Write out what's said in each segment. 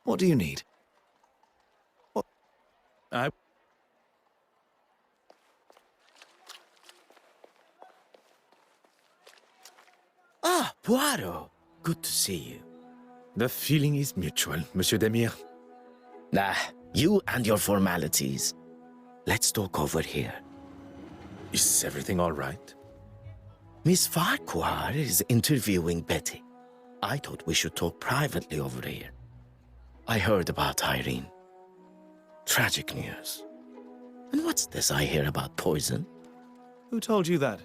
What do you need? What? Ah, Poirot. Good to see you. The feeling is mutual, Monsieur Demire. You and your formalities. Let's talk over here. Is everything all right? Miss Farquhar is interviewing Betty. I thought we should talk privately over here. I heard about Irene. Tragic news. And what's this I hear about poison? Who told you that?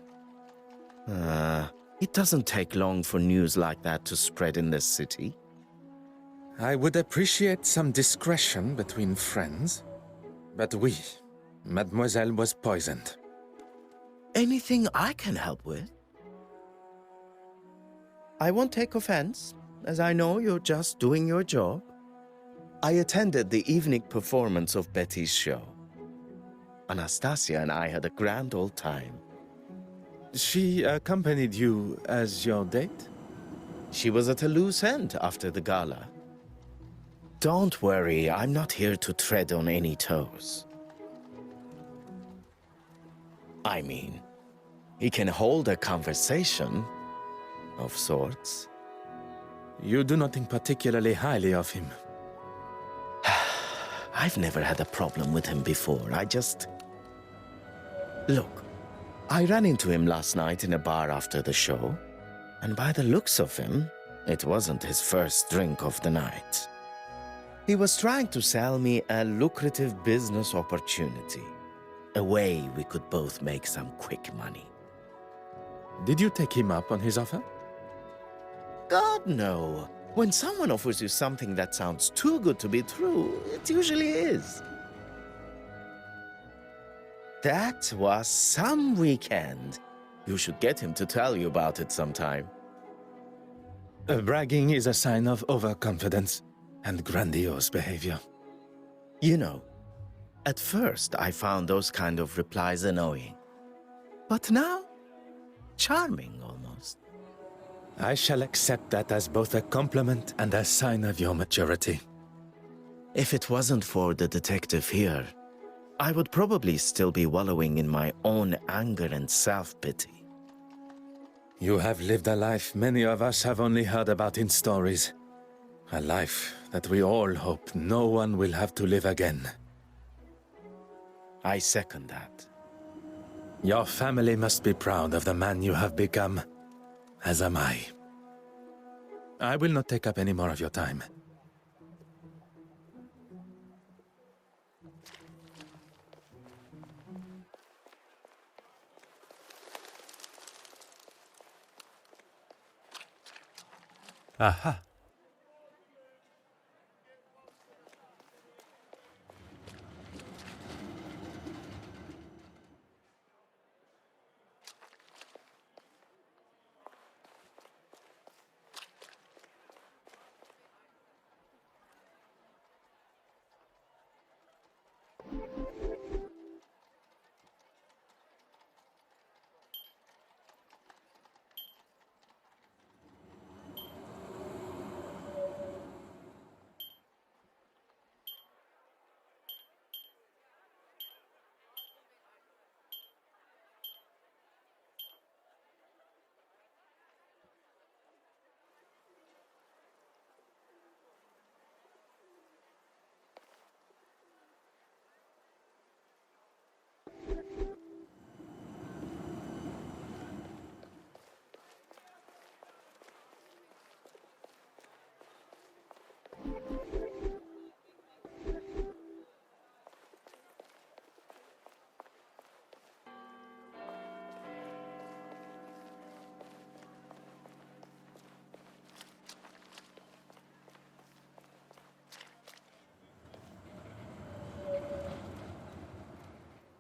It doesn't take long for news like that to spread in this city. I would appreciate some discretion between friends. But oui, Mademoiselle was poisoned. Anything I can help with? I won't take offense, as I know you're just doing your job. I attended the evening performance of Betty's show. Anastasia and I had a grand old time. She accompanied you as your date? She was at a loose end after the gala. Don't worry, I'm not here to tread on any toes. I mean, he can hold a conversation, of sorts. You do not think particularly highly of him. I've never had a problem with him before. Look, I ran into him last night in a bar after the show, and by the looks of him, it wasn't his first drink of the night. He was trying to sell me a lucrative business opportunity, a way we could both make some quick money. Did you take him up on his offer? God, no. When someone offers you something that sounds too good to be true, it usually is. That was some weekend. You should get him to tell you about it sometime. Bragging is a sign of overconfidence and grandiose behavior. You know, at first I found those kind of replies annoying. But now, charming almost. I shall accept that as both a compliment and a sign of your maturity. If it wasn't for the detective here, I would probably still be wallowing in my own anger and self-pity. You have lived a life many of us have only heard about in stories. A life that we all hope no one will have to live again. I second that. Your family must be proud of the man you have become, as am I. I will not take up any more of your time. Aha.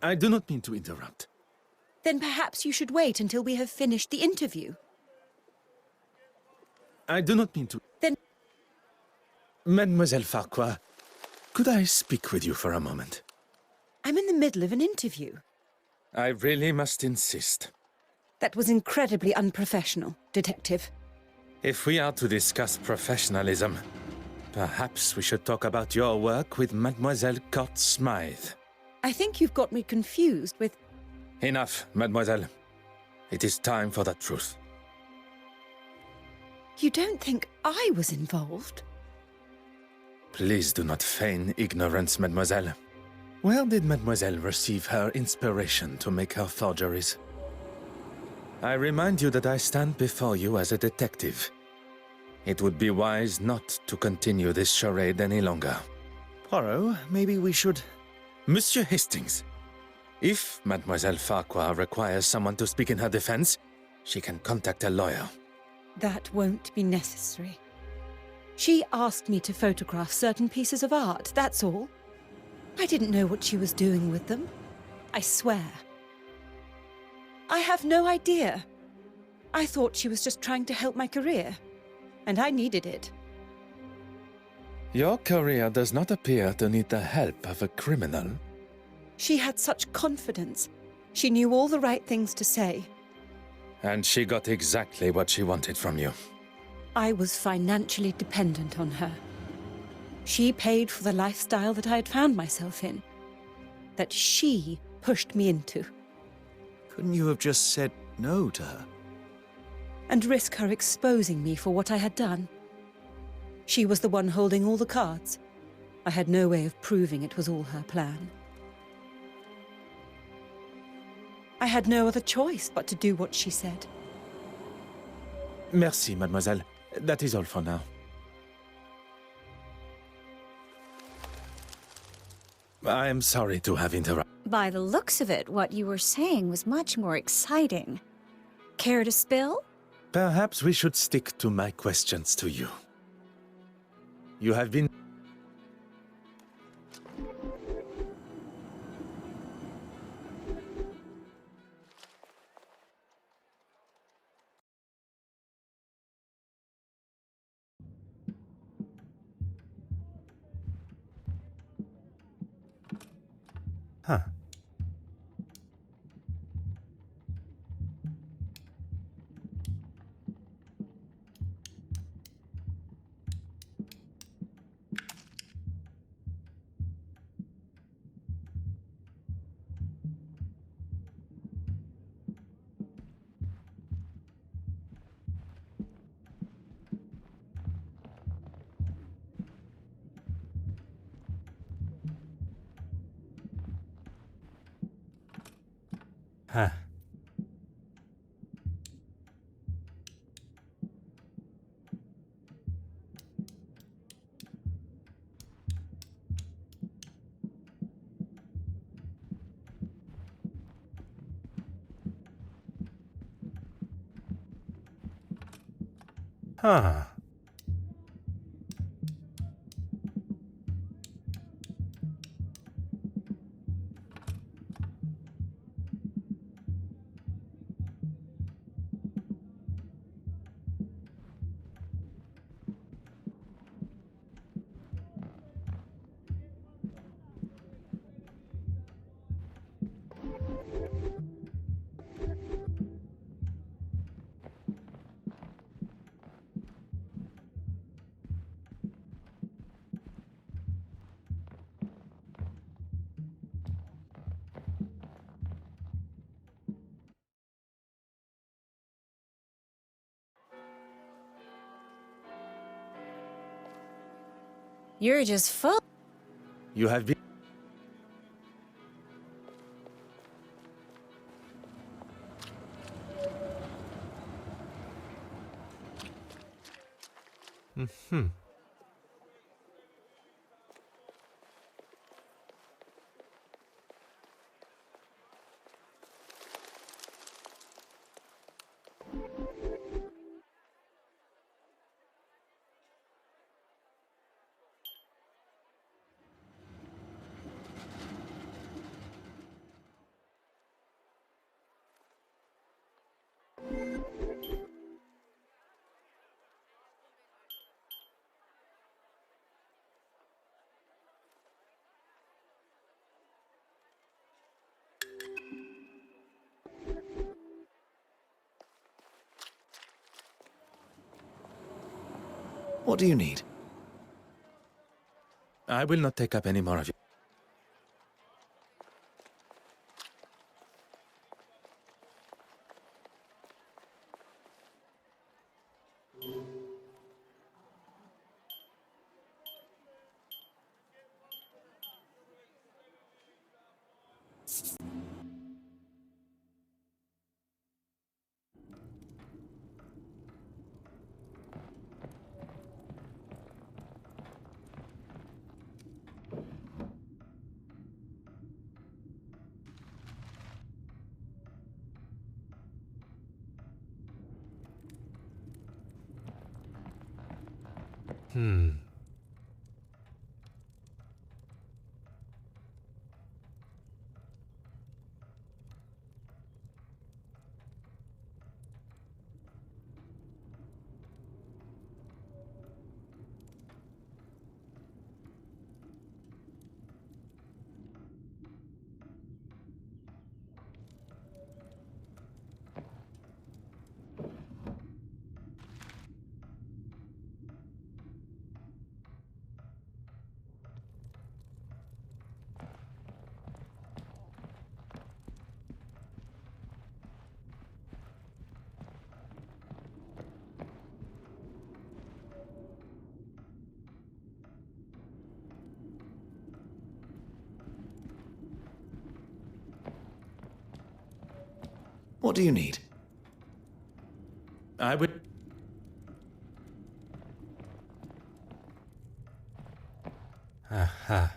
I do not mean to interrupt. Then perhaps you should wait until we have finished the interview. I do not mean to... Then... Mademoiselle Farquhar, could I speak with you for a moment? I'm in the middle of an interview. I really must insist. That was incredibly unprofessional, Detective. If we are to discuss professionalism, perhaps we should talk about your work with Mademoiselle Court Smythe. I think you've got me confused with... Enough, mademoiselle. It is time for the truth. You don't think I was involved? Please do not feign ignorance, mademoiselle. Where did mademoiselle receive her inspiration to make her forgeries? I remind you that I stand before you as a detective. It would be wise not to continue this charade any longer. Poirot, maybe we should... Monsieur Hastings, if Mademoiselle Farquhar requires someone to speak in her defense, she can contact a lawyer. That won't be necessary. She asked me to photograph certain pieces of art, that's all. I didn't know what she was doing with them. I swear. I have no idea. I thought she was just trying to help my career, and I needed it. Your career does not appear to need the help of a criminal. She had such confidence. She knew all the right things to say. And she got exactly what she wanted from you. I was financially dependent on her. She paid for the lifestyle that I had found myself in, that she pushed me into. Couldn't you have just said no to her? And risk her exposing me for what I had done. She was the one holding all the cards. I had no way of proving it was all her plan. I had no other choice but to do what she said. Merci, mademoiselle. That is all for now. I am sorry to have interrupted. By the looks of it, what you were saying was much more exciting. Care to spill? Perhaps we should stick to my questions to you. You have been... Huh. Huh. Huh. You're just full. You have been... Mm-hmm. What do you need? I will not take up any more of you. What do you need? I will... Aha.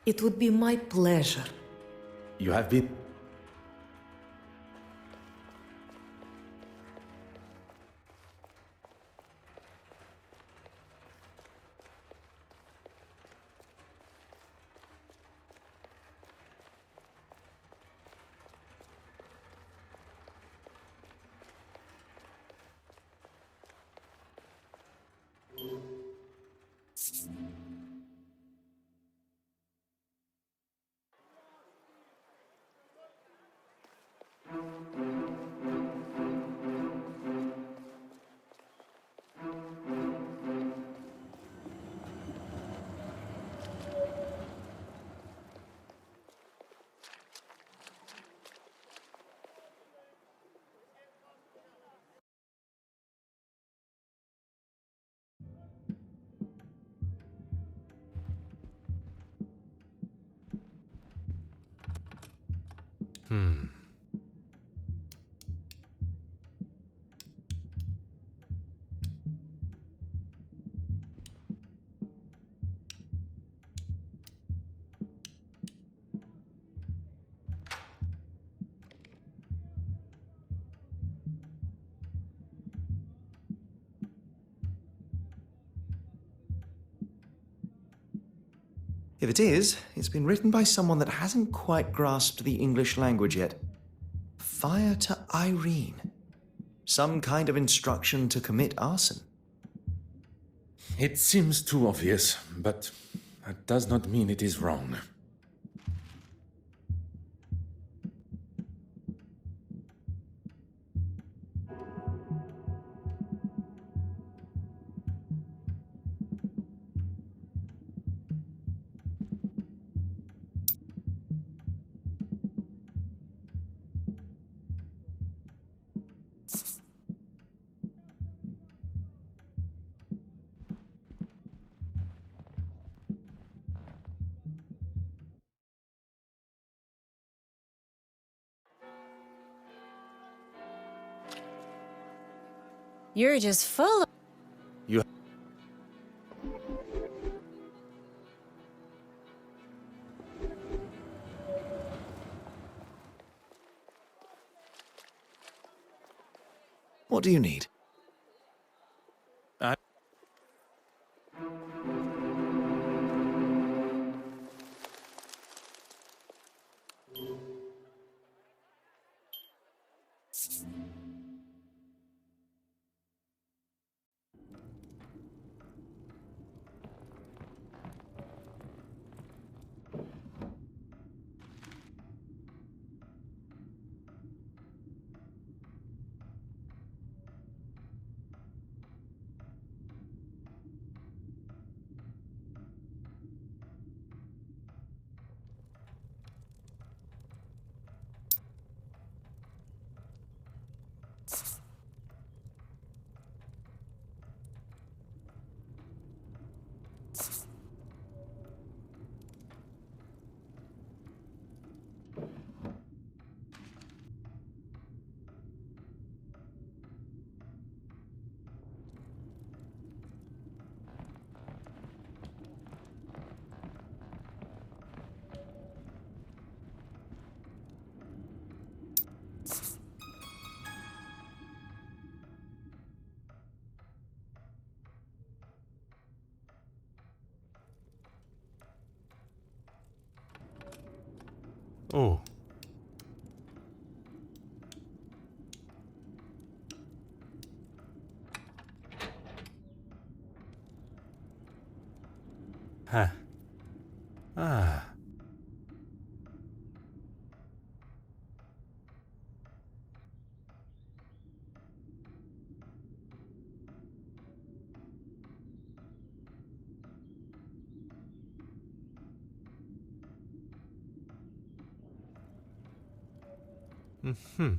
It would be my pleasure. You have been... If it is, it's been written by someone that hasn't quite grasped the English language yet. Fire to Irene. Some kind of instruction to commit arson. It seems too obvious, but that does not mean it is wrong. You're just full of... You... What do you need? I... Oh. Huh. Ah. Mm-hmm.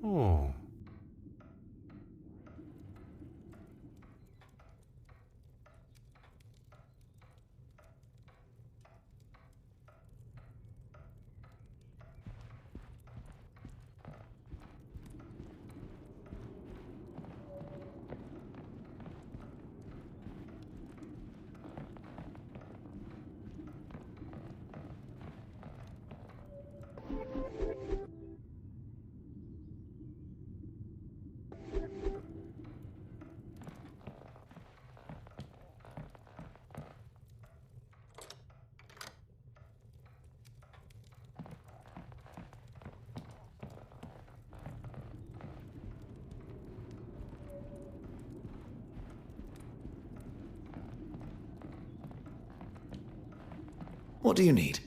Oh. What do you need?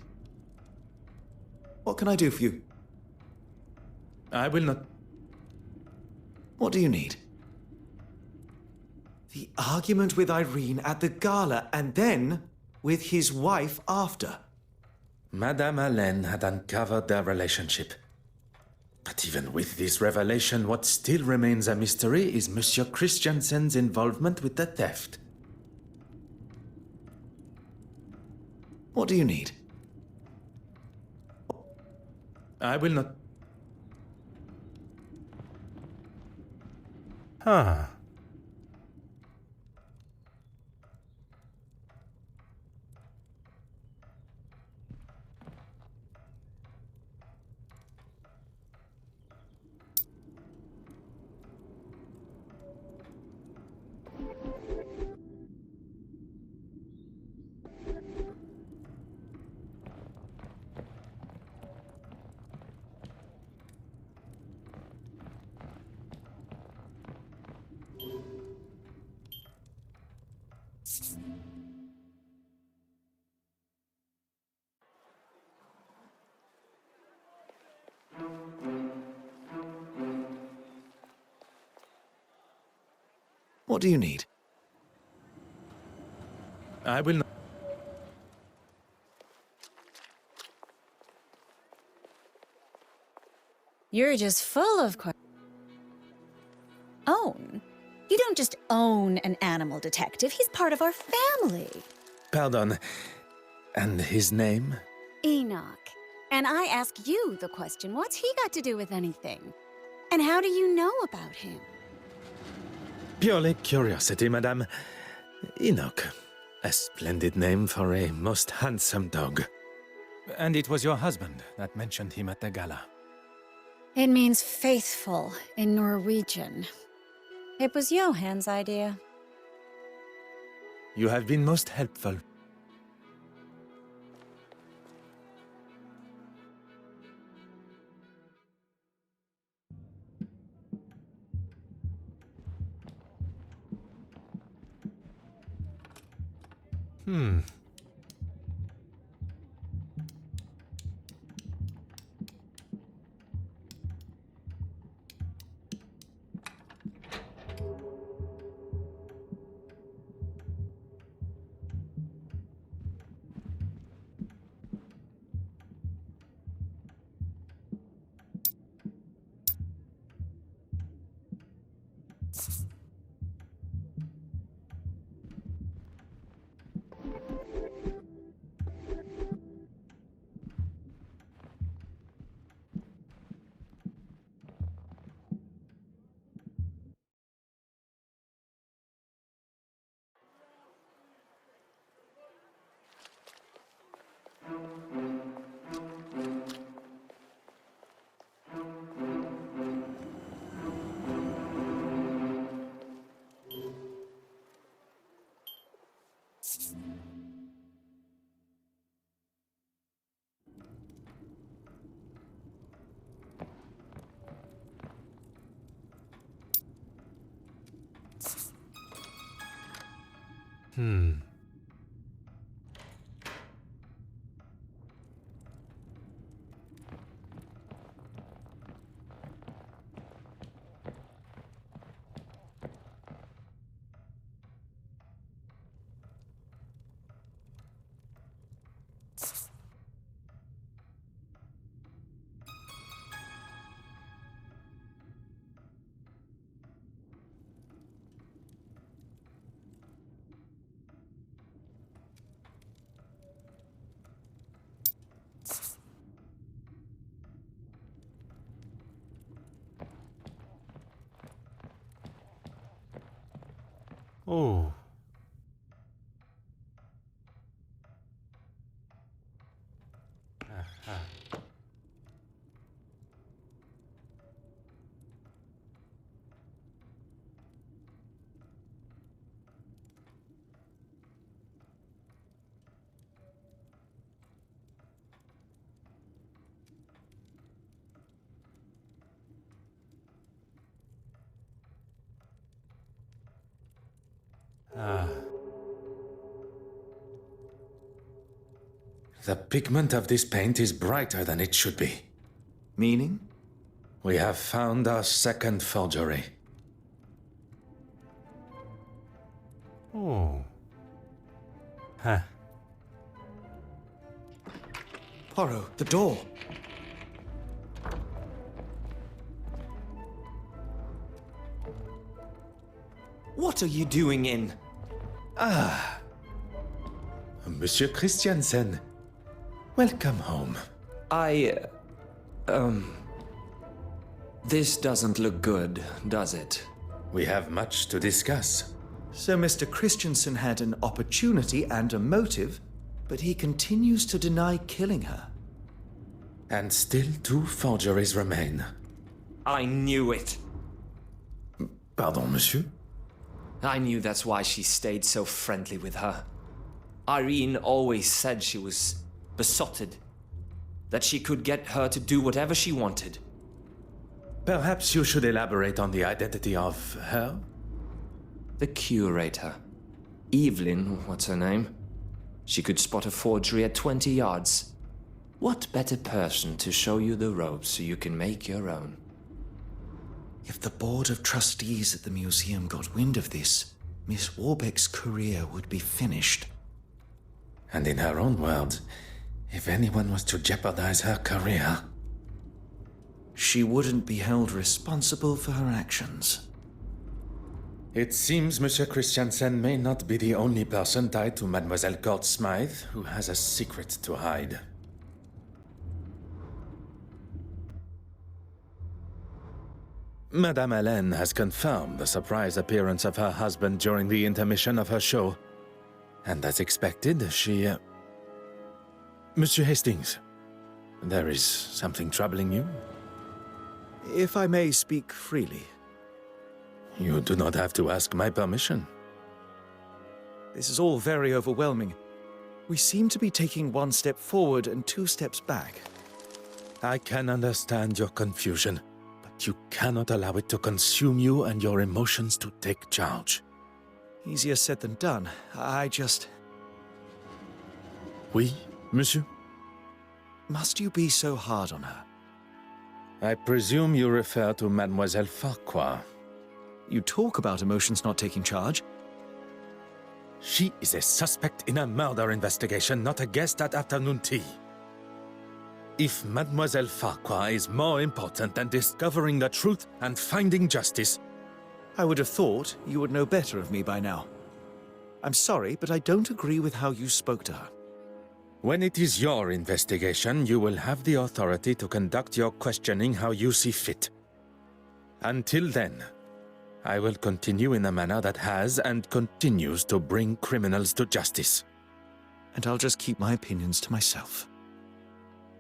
What can I do for you? I will not... What do you need? The argument with Irene at the gala, and then with his wife after. Madame Hélène had uncovered their relationship. But even with this revelation, what still remains a mystery is Monsieur Christiansen's involvement with the theft. What do you need? I will not... Huh. What do you need? I will not... You're just full of own. You don't just own an animal detective. He's part of our family. Pardon. And his name? Enoch. And I ask you the question, what's he got to do with anything? And how do you know about him? Purely curiosity, madame. Enoch. A splendid name for a most handsome dog. And it was your husband that mentioned him at the gala. It means faithful in Norwegian. It was Johann's idea. You have been most helpful. Oh. The pigment of this paint is brighter than it should be. Meaning? We have found our second forgery. Oh. Huh. Poirot, the door. What are you doing in? Monsieur Christiansen, welcome home. This doesn't look good, does it? We have much to discuss. So Mr. Christiansen had an opportunity and a motive, but he continues to deny killing her. And still 2 forgeries remain. I knew it. Pardon, monsieur? I knew that's why she stayed so friendly with her. Irene always said she was besotted, that she could get her to do whatever she wanted. Perhaps you should elaborate on the identity of her? The curator. Evelyn, what's her name? She could spot a forgery at 20 yards. What better person to show you the ropes so you can make your own? If the board of trustees at the museum got wind of this, Miss Warbeck's career would be finished. And in her own words, if anyone was to jeopardize her career... She wouldn't be held responsible for her actions. It seems Monsieur Christiansen may not be the only person tied to Mademoiselle Court Smythe who has a secret to hide. Madame Hélène has confirmed the surprise appearance of her husband during the intermission of her show. And as expected, she... Monsieur Hastings, there is something troubling you? If I may speak freely. You do not have to ask my permission. This is all very overwhelming. We seem to be taking one step forward and two steps back. I can understand your confusion, but you cannot allow it to consume you and your emotions to take charge. Easier said than done. Oui, monsieur? Must you be so hard on her? I presume you refer to Mademoiselle Farquhar. You talk about emotions not taking charge. She is a suspect in a murder investigation, not a guest at afternoon tea. If Mademoiselle Farquhar is more important than discovering the truth and finding justice... I would have thought you would know better of me by now. I'm sorry, but I don't agree with how you spoke to her. When it is your investigation, you will have the authority to conduct your questioning how you see fit. Until then, I will continue in a manner that has and continues to bring criminals to justice. And I'll just keep my opinions to myself.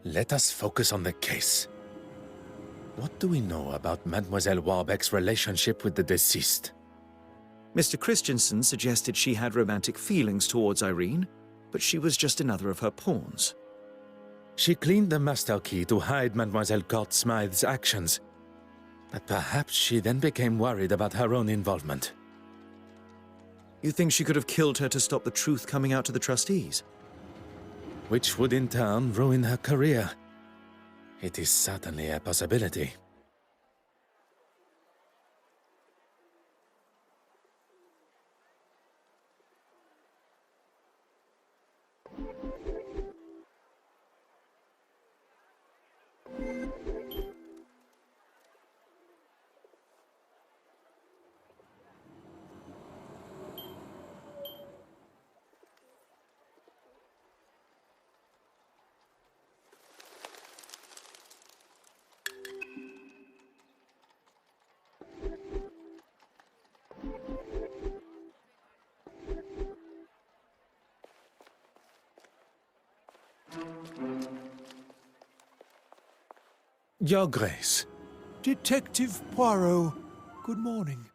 Let us focus on the case. What do we know about Mademoiselle Warbeck's relationship with the deceased? Mr. Christensen suggested she had romantic feelings towards Irene, but she was just another of her pawns. She cleaned the master key to hide Mademoiselle Gort Smythe's actions, but perhaps she then became worried about her own involvement. You think she could have killed her to stop the truth coming out to the trustees? Which would in turn ruin her career. It is certainly a possibility. Your Grace. Detective Poirot, good morning.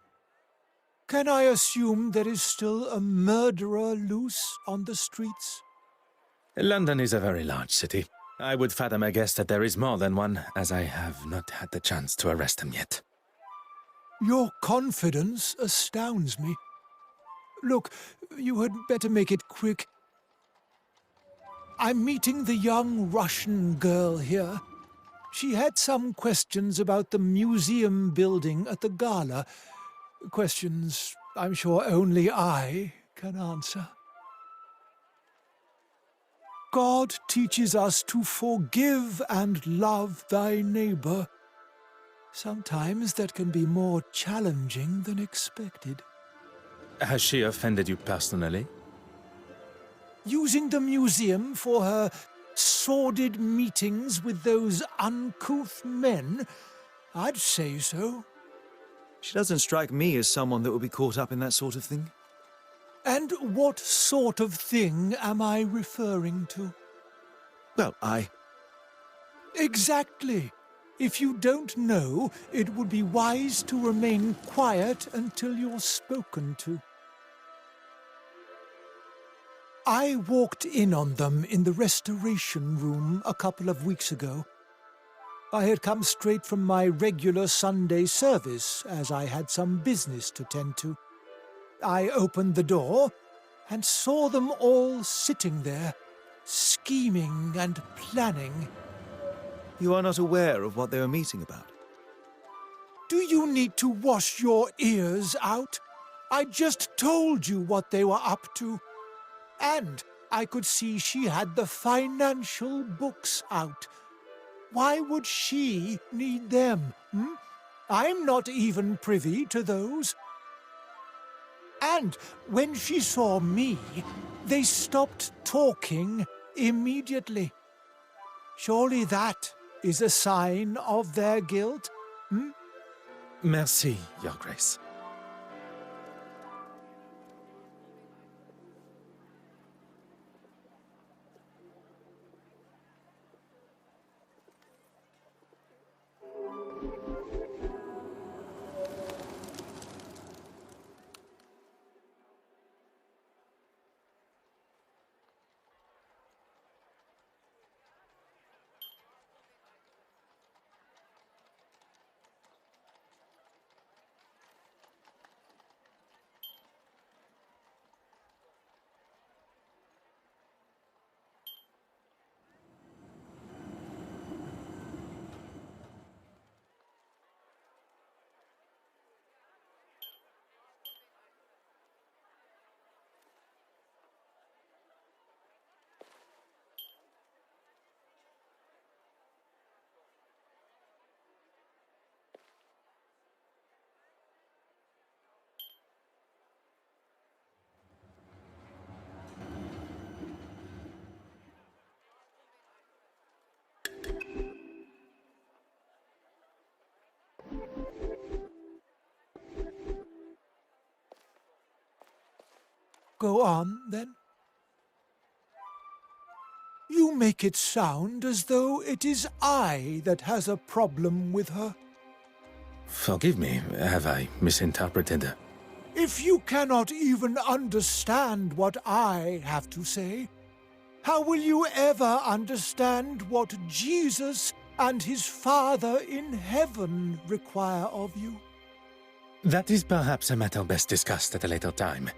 Can I assume there is still a murderer loose on the streets? London is a very large city. I would fathom a guess that there is more than one, as I have not had the chance to arrest him yet. Your confidence astounds me. Look, you had better make it quick. I'm meeting the young Russian girl here. She had some questions about the museum building at the gala. Questions I'm sure only I can answer. God teaches us to forgive and love thy neighbor. Sometimes that can be more challenging than expected. Has she offended you personally? Using the museum for her sordid meetings with those uncouth men? I'd say so. She doesn't strike me as someone that would be caught up in that sort of thing. And what sort of thing am I referring to? Well, Exactly. If you don't know, it would be wise to remain quiet until you're spoken to. I walked in on them in the restoration room a couple of weeks ago. I had come straight from my regular Sunday service, as I had some business to tend to. I opened the door and saw them all sitting there, scheming and planning. You are not aware of what they were meeting about? Do you need to wash your ears out? I just told you what they were up to. And I could see she had the financial books out. Why would she need them? I'm not even privy to those. And when she saw me, they stopped talking immediately. Surely that is a sign of their guilt? Merci, Your Grace. Go on, then. You make it sound as though it is I that has a problem with her. Forgive me, have I misinterpreted? If you cannot even understand what I have to say, how will you ever understand what Jesus and his Father in heaven require of you? That is perhaps a matter best discussed at a later time.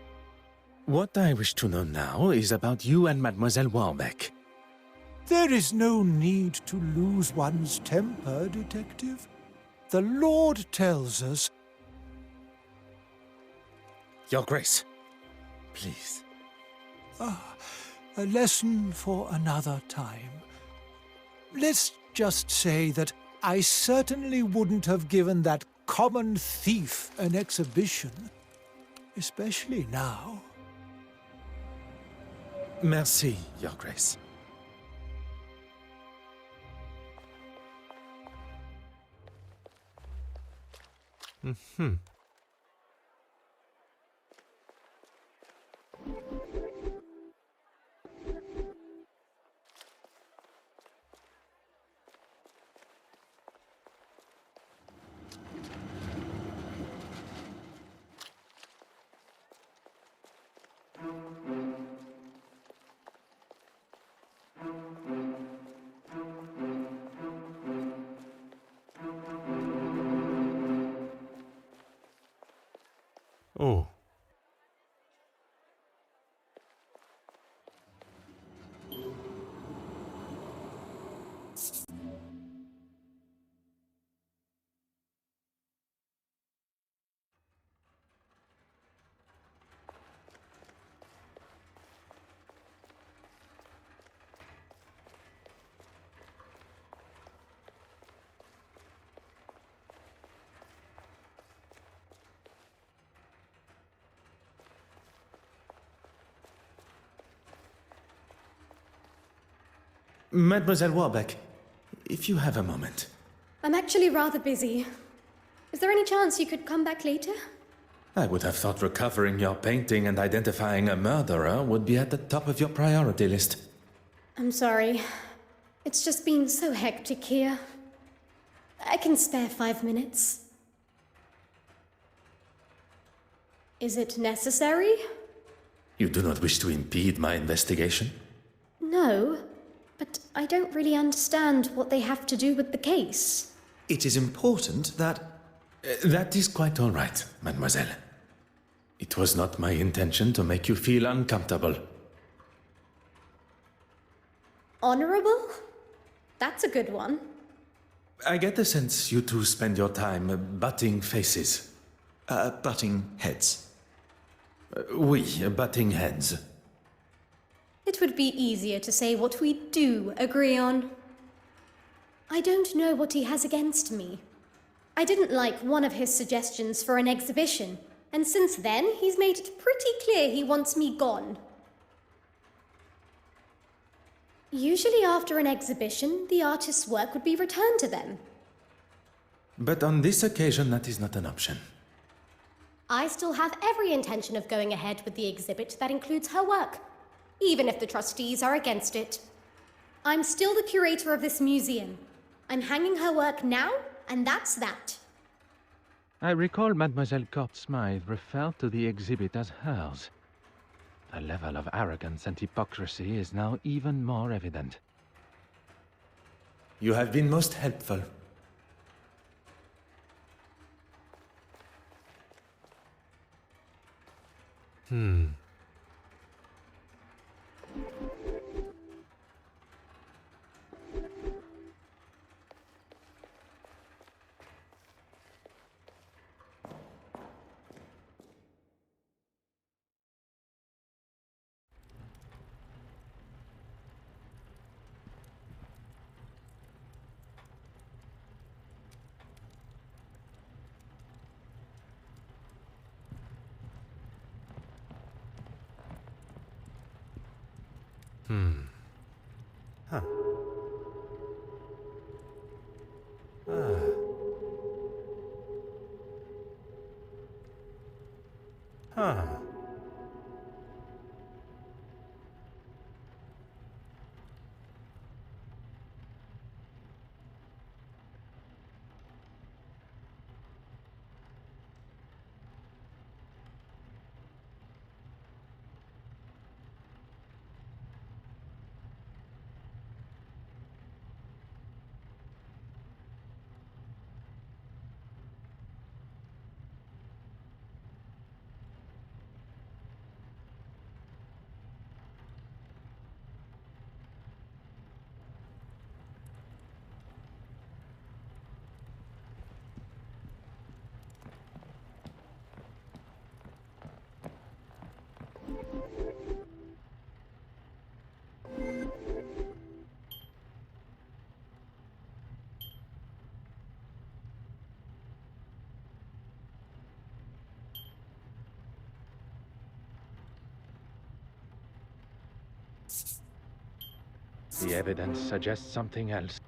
What I wish to know now is about you and Mademoiselle Warbeck. There is no need to lose one's temper, Detective. The Lord tells us. Your Grace, please. A lesson for another time. Let's just say that I certainly wouldn't have given that common thief an exhibition, especially now. Merci, Your Grace. Oh. Mademoiselle Warbeck, if you have a moment. I'm actually rather busy. Is there any chance you could come back later? I would have thought recovering your painting and identifying a murderer would be at the top of your priority list. I'm sorry. It's just been so hectic here. I can spare 5 minutes. Is it necessary? You do not wish to impede my investigation? No, but I don't really understand what they have to do with the case. It is important that... That is quite all right, mademoiselle. It was not my intention to make you feel uncomfortable. Honorable? That's a good one. I get the sense you two spend your time butting faces. Butting heads. Oui, butting heads. It would be easier to say what we do agree on. I don't know what he has against me. I didn't like one of his suggestions for an exhibition, and since then he's made it pretty clear he wants me gone. Usually after an exhibition, the artist's work would be returned to them. But on this occasion, that is not an option. I still have every intention of going ahead with the exhibit that includes her work, even if the trustees are against it. I'm still the curator of this museum. I'm hanging her work now, and that's that. I recall Mademoiselle Court-Smythe referred to the exhibit as hers. The level of arrogance and hypocrisy is now even more evident. You have been most helpful. Huh. Huh. The evidence suggests something else.